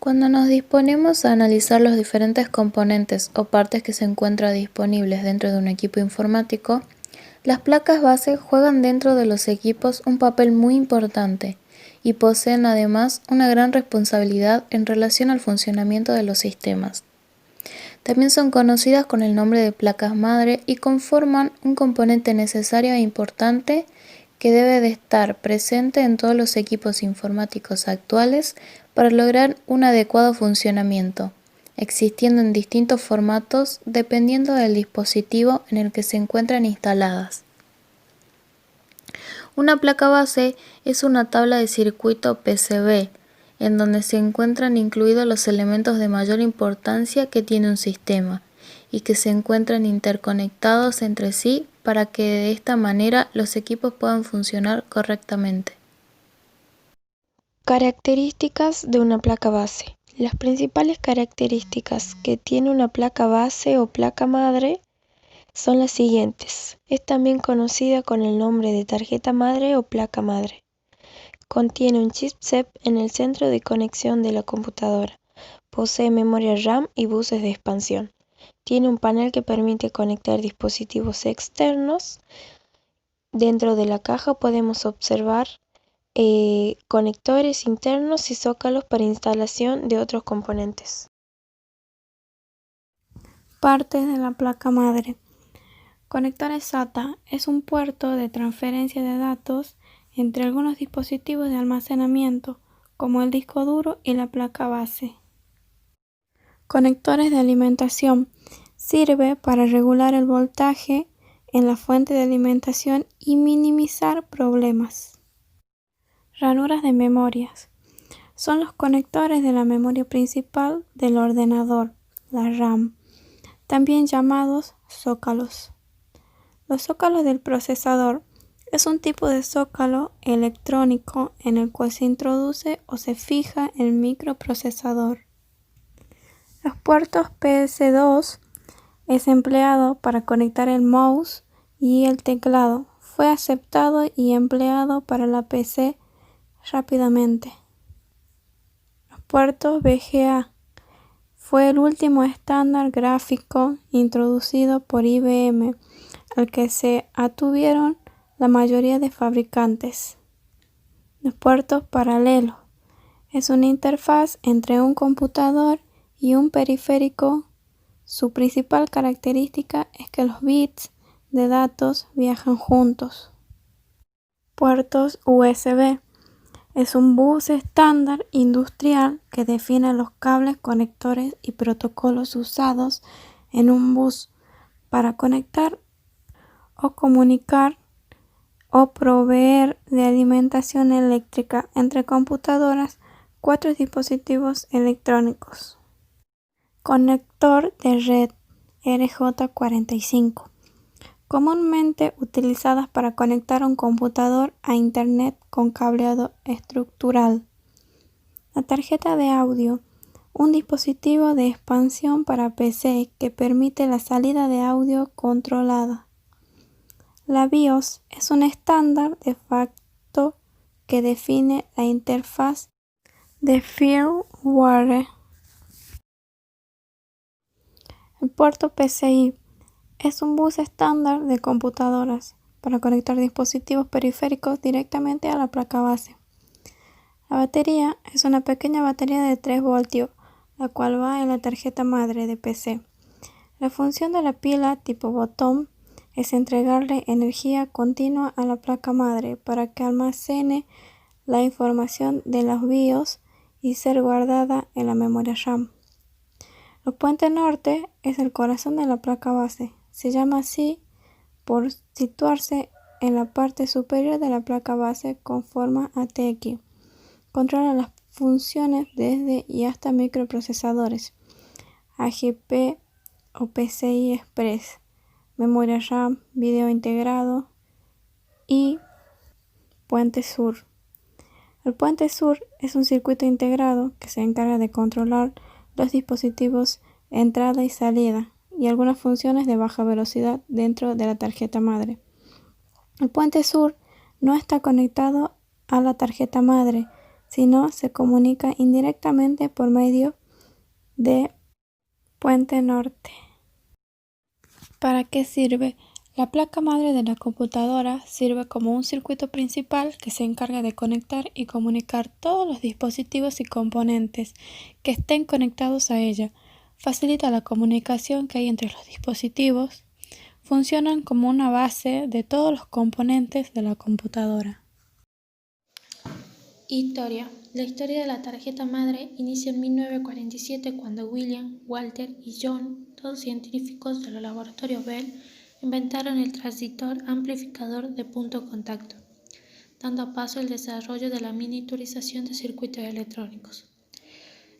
Cuando nos disponemos a analizar los diferentes componentes o partes que se encuentran disponibles dentro de un equipo informático, las placas base juegan dentro de los equipos un papel muy importante y poseen además una gran responsabilidad en relación al funcionamiento de los sistemas. También son conocidas con el nombre de placas madre y conforman un componente necesario e importante que debe de estar presente en todos los equipos informáticos actuales para lograr un adecuado funcionamiento, existiendo en distintos formatos dependiendo del dispositivo en el que se encuentran instaladas. Una placa base es una tabla de circuito PCB, en donde se encuentran incluidos los elementos de mayor importancia que tiene un sistema y que se encuentran interconectados entre sí para que de esta manera los equipos puedan funcionar correctamente. Características de una placa base. Las principales características que tiene una placa base o placa madre son las siguientes. Es también conocida con el nombre de tarjeta madre o placa madre. Contiene un chipset en el centro de conexión de la computadora. Posee memoria RAM y buses de expansión. Tiene un panel que permite conectar dispositivos externos. Dentro de la caja podemos observar conectores internos y zócalos para instalación de otros componentes. Partes de la placa madre. Conectores SATA es un puerto de transferencia de datos entre algunos dispositivos de almacenamiento, como el disco duro y la placa base. Conectores de alimentación. Sirve para regular el voltaje en la fuente de alimentación y minimizar problemas. Ranuras de memorias. Son los conectores de la memoria principal del ordenador, la RAM, también llamados zócalos. Los zócalos del procesador es un tipo de zócalo electrónico en el cual se introduce o se fija el microprocesador. Los puertos PS2 es empleado para conectar el mouse y el teclado. Fue aceptado y empleado para la PC rápidamente. Los puertos VGA fue el último estándar gráfico introducido por IBM, al que se atuvieron la mayoría de fabricantes. Los puertos paralelos es una interfaz entre un computador y un periférico. Su principal característica es que los bits de datos viajan juntos. Puertos USB es un bus estándar industrial que define los cables, conectores y protocolos usados en un bus para conectar o comunicar o proveer de alimentación eléctrica entre computadoras, 4 dispositivos electrónicos. Conector de red RJ45, comúnmente utilizadas para conectar un computador a Internet con cableado estructural. La tarjeta de audio, un dispositivo de expansión para PC que permite la salida de audio controlada. La BIOS es un estándar de facto que define la interfaz de firmware. El puerto PCI es un bus estándar de computadoras para conectar dispositivos periféricos directamente a la placa base. La batería es una pequeña batería de 3 voltios, la cual va en la tarjeta madre de PC. La función de la pila tipo botón es entregarle energía continua a la placa madre para que almacene la información de los BIOS y ser guardada en la memoria RAM. El puente norte es el corazón de la placa base. Se llama así por situarse en la parte superior de la placa base con forma ATX. Controla las funciones desde y hasta microprocesadores, AGP o PCI Express, memoria RAM, video integrado y puente sur. El puente sur es un circuito integrado que se encarga de controlar los dispositivos entrada y salida y algunas funciones de baja velocidad dentro de la tarjeta madre. El puente sur no está conectado a la tarjeta madre, sino se comunica indirectamente por medio de puente norte. ¿Para qué sirve? La placa madre de la computadora sirve como un circuito principal que se encarga de conectar y comunicar todos los dispositivos y componentes que estén conectados a ella. Facilita la comunicación que hay entre los dispositivos. Funcionan como una base de todos los componentes de la computadora. Historia. La historia de la tarjeta madre inicia en 1947 cuando William, Walter y John, todos científicos de los laboratorios Bell, inventaron el transistor amplificador de punto contacto, dando paso al desarrollo de la miniaturización de circuitos electrónicos.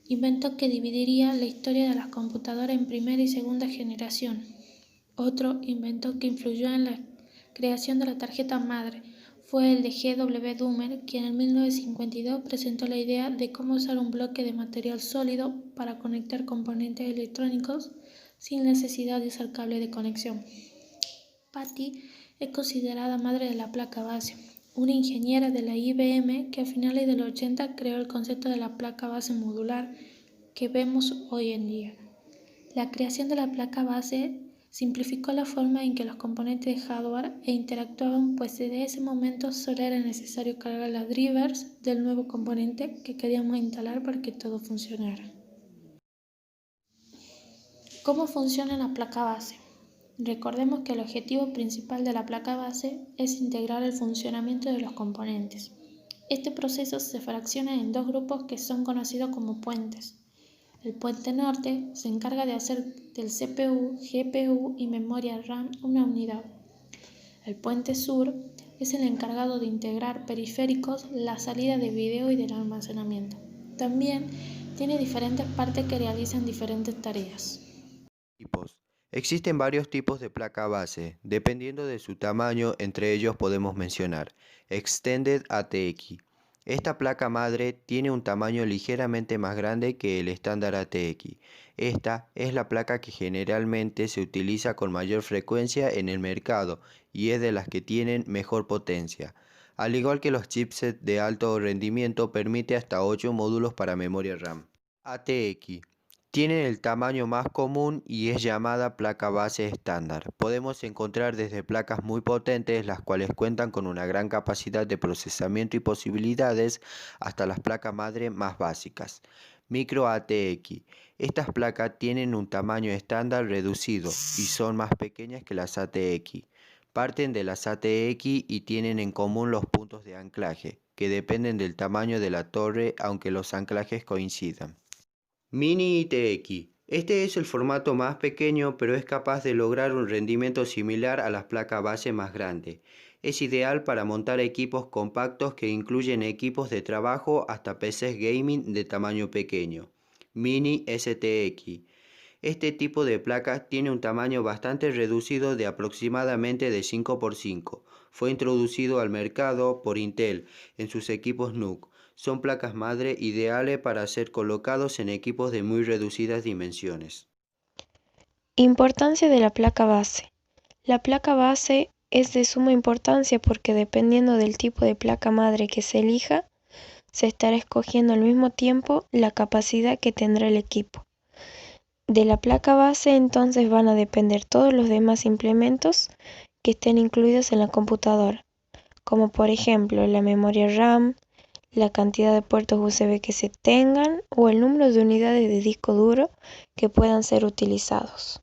Invento que dividiría la historia de las computadoras en primera y segunda generación. Otro invento que influyó en la creación de la tarjeta madre fue el de G. W. Dummer, quien en 1952 presentó la idea de cómo usar un bloque de material sólido para conectar componentes electrónicos sin necesidad de usar cable de conexión. Patty es considerada madre de la placa base, una ingeniera de la IBM que a finales de los 80 creó el concepto de la placa base modular que vemos hoy en día. La creación de la placa base simplificó la forma en que los componentes de hardware interactuaban, pues desde ese momento solo era necesario cargar las drivers del nuevo componente que queríamos instalar para que todo funcionara. ¿Cómo funciona la placa base? Recordemos que el objetivo principal de la placa base es integrar el funcionamiento de los componentes. Este proceso se fracciona en dos grupos que son conocidos como puentes. El puente norte se encarga de hacer del CPU, GPU y memoria RAM una unidad. El puente sur es el encargado de integrar periféricos, la salida de video y del almacenamiento. También tiene diferentes partes que realizan diferentes tareas. Tipos. Existen varios tipos de placa base, dependiendo de su tamaño. Entre ellos podemos mencionar Extended ATX. Esta placa madre tiene un tamaño ligeramente más grande que el estándar ATX. Esta es la placa que generalmente se utiliza con mayor frecuencia en el mercado y es de las que tienen mejor potencia. Al igual que los chipsets de alto rendimiento, permite hasta 8 módulos para memoria RAM. ATX. Tiene el tamaño más común y es llamada placa base estándar. Podemos encontrar desde placas muy potentes, las cuales cuentan con una gran capacidad de procesamiento y posibilidades, hasta las placas madre más básicas. Micro ATX. Estas placas tienen un tamaño estándar reducido y son más pequeñas que las ATX. Parten de las ATX y tienen en común los puntos de anclaje, que dependen del tamaño de la torre, aunque los anclajes coincidan. Mini ITX. Este es el formato más pequeño, pero es capaz de lograr un rendimiento similar a las placas base más grandes. Es ideal para montar equipos compactos que incluyen equipos de trabajo hasta PCs gaming de tamaño pequeño. Mini STX. Este tipo de placa tiene un tamaño bastante reducido de aproximadamente de 5x5. Fue introducido al mercado por Intel en sus equipos NUC. Son placas madre ideales para ser colocados en equipos de muy reducidas dimensiones. Importancia de la placa base. La placa base es de suma importancia porque dependiendo del tipo de placa madre que se elija, se estará escogiendo al mismo tiempo la capacidad que tendrá el equipo. De la placa base entonces van a depender todos los demás implementos que estén incluidos en la computadora, como por ejemplo la memoria RAM, la cantidad de puertos USB que se tengan o el número de unidades de disco duro que puedan ser utilizados.